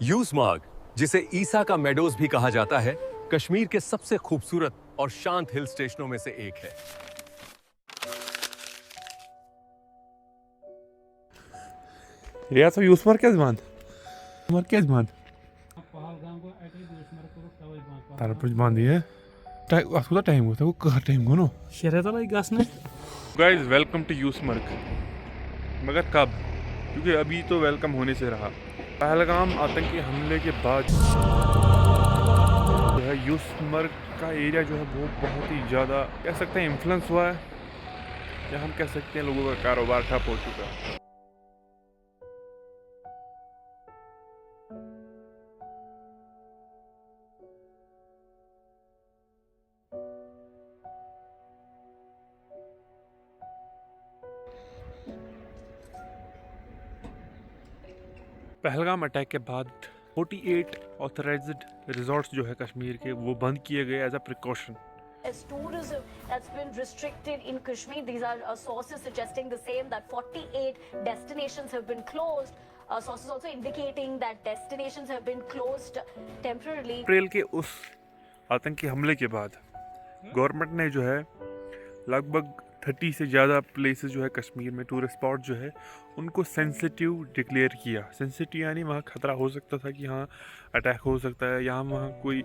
यूसमार्ग, जिसे ईसा का मेडोज भी कहा जाता है, कश्मीर के सबसे खूबसूरत और शांत हिल स्टेशनों में से एक है। Riyasa Yusmar Kezban. Yusmar Kezban. Tarapış bandiye. Aslında time होता है वो कहाँ time को नो शहर तो लाइक गास ने Guys, welcome to यूसमर्ग. मगर कब? क्योंकि अभी तो वेलकम होने से रहा. पहलगाम आतंकी हमले के बाद जो है यूसमर्ग का एरिया जो है वो बहुत ही ज़्यादा कह सकते हैं इन्फ्लुएंस हुआ है, या हम कह सकते हैं लोगों का कारोबार ठप हो चुका है. पहलगाम अटैक के बाद 48 ऑथराइज्ड रिजॉर्ट्स जो है कश्मीर के वो बंद किए गए as a precaution. As tourism that's been restricted in Kashmir. These are sources suggesting the same, that 48 destinations have been closed. Sources also indicating that destinations have been closed temporarily. अप्रैल के उस आतंकी हमले के बाद गवर्नमेंट ने जो है लगभग 30 से ज़्यादा प्लेसेस जो है कश्मीर में टूरिस्ट स्पॉट जो है उनको सेंसिटिव डिक्लेयर किया. सेंसिटिव यानी वहाँ खतरा हो सकता था कि हाँ अटैक हो सकता है, यहाँ वहाँ कोई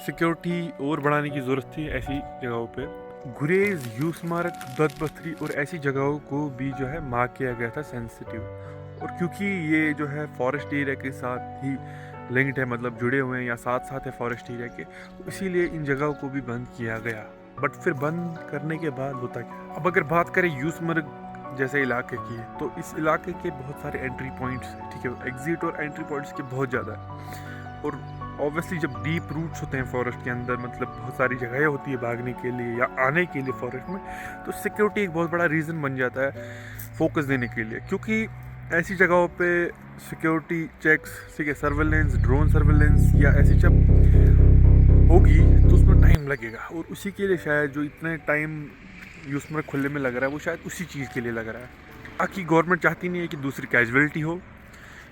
सिक्योरिटी और बढ़ाने की ज़रूरत थी. ऐसी जगहों पे गुरेज, यूसमार्ग, दत्तबस्तरी और ऐसी जगहों को भी जो है मार्क किया गया था सेंसिटिव. और क्योंकि ये जो है फॉरेस्ट एरिया के साथ ही लिंक्ड है, मतलब जुड़े हुए हैं या साथ साथ है फॉरेस्ट एरिया के, तो इसीलिए इन जगहों को भी बंद किया गया. बट फिर बंद करने के बाद होता क्या? अब अगर बात करें यूसमर्ग जैसे इलाके की, तो इस इलाके के बहुत सारे एंट्री पॉइंट्स हैं, ठीक है. एग्जिट और एंट्री पॉइंट्स के बहुत ज़्यादा है. और ऑब्वियसली जब डीप रूट्स होते हैं फॉरेस्ट के अंदर, मतलब बहुत सारी जगहें होती है भागने के लिए या आने के लिए फॉरेस्ट में, तो सिक्योरिटी एक बहुत बड़ा रीज़न बन जाता है फोकस देने के लिए. क्योंकि ऐसी जगहों पे सिक्योरिटी चेक्स, ठीक है, सर्वेलेंस, ड्रोन सर्वेलेंस या ऐसी जब होगी तो उसमें टाइम लगेगा. और उसी के लिए शायद जो इतने टाइम यूसमर्ग खुले में लग रहा है वो शायद उसी चीज़ के लिए लग रहा है. ताकि गवर्नमेंट चाहती नहीं है कि दूसरी कैजुअलिटी हो,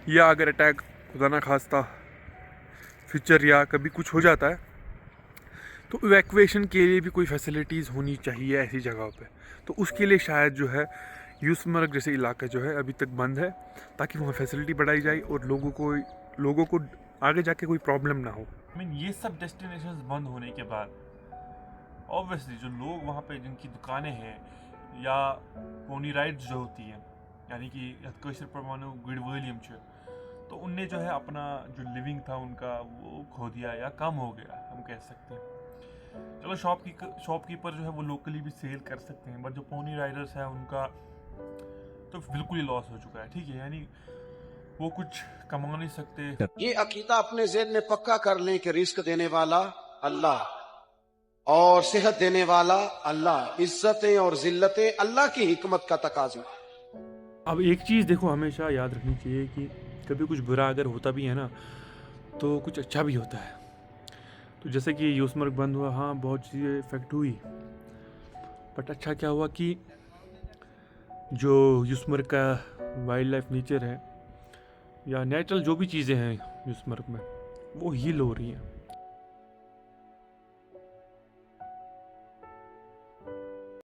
या अगर अटैक खुदा ना खास्ता फ्यूचर या कभी कुछ हो जाता है तो इवैक्यूएशन के लिए भी कोई फैसिलिटीज़ होनी चाहिए ऐसी जगहों पे. तो उसके लिए शायद जो है यूसमर्ग जैसे इलाका जो है अभी तक बंद है, ताकि वहाँ फैसिलिटी बढ़ाई जाए और लोगों को आगे जाके कोई प्रॉब्लम ना हो. ये सब डेस्टिनेशंस बंद होने के बाद ऑब्वियसली जो लोग वहाँ पे जिनकी दुकानें हैं या पोनी राइड्स जो होती हैं, यानी कि कशर परमाणु गुडवलियम तो उनने जो है अपना जो लिविंग था उनका वो खो दिया या कम हो गया, हम कह सकते हैं. चलो शॉपकीपर जो है वो लोकली भी सेल कर सकते हैं, बट जो पोनी राइडर्स हैं उनका तो बिल्कुल ही लॉस हो चुका है, ठीक है. यानी वो कुछ कमा नहीं सकते. ये अकीदा अपने ज़हन में पक्का कर लें कि रिस्क देने वाला अल्लाह और सेहत देने वाला अल्लाह, इज्जतें और जिल्लतें अल्लाह की हिकमत का तकाज़ा. अब एक चीज़ देखो हमेशा याद रखनी चाहिए कि कभी कुछ बुरा अगर होता भी है ना तो कुछ अच्छा भी होता है. तो जैसे कि यूसमर्ग बंद हुआ, हाँ बहुत चीज़ें इफेक्ट हुई, बट अच्छा क्या हुआ कि जो यूसमर्ग का वाइल्ड लाइफ नेचर है या नेचुरल जो भी चीज़ें हैं यूसमर्ग में वो हील हो रही हैं.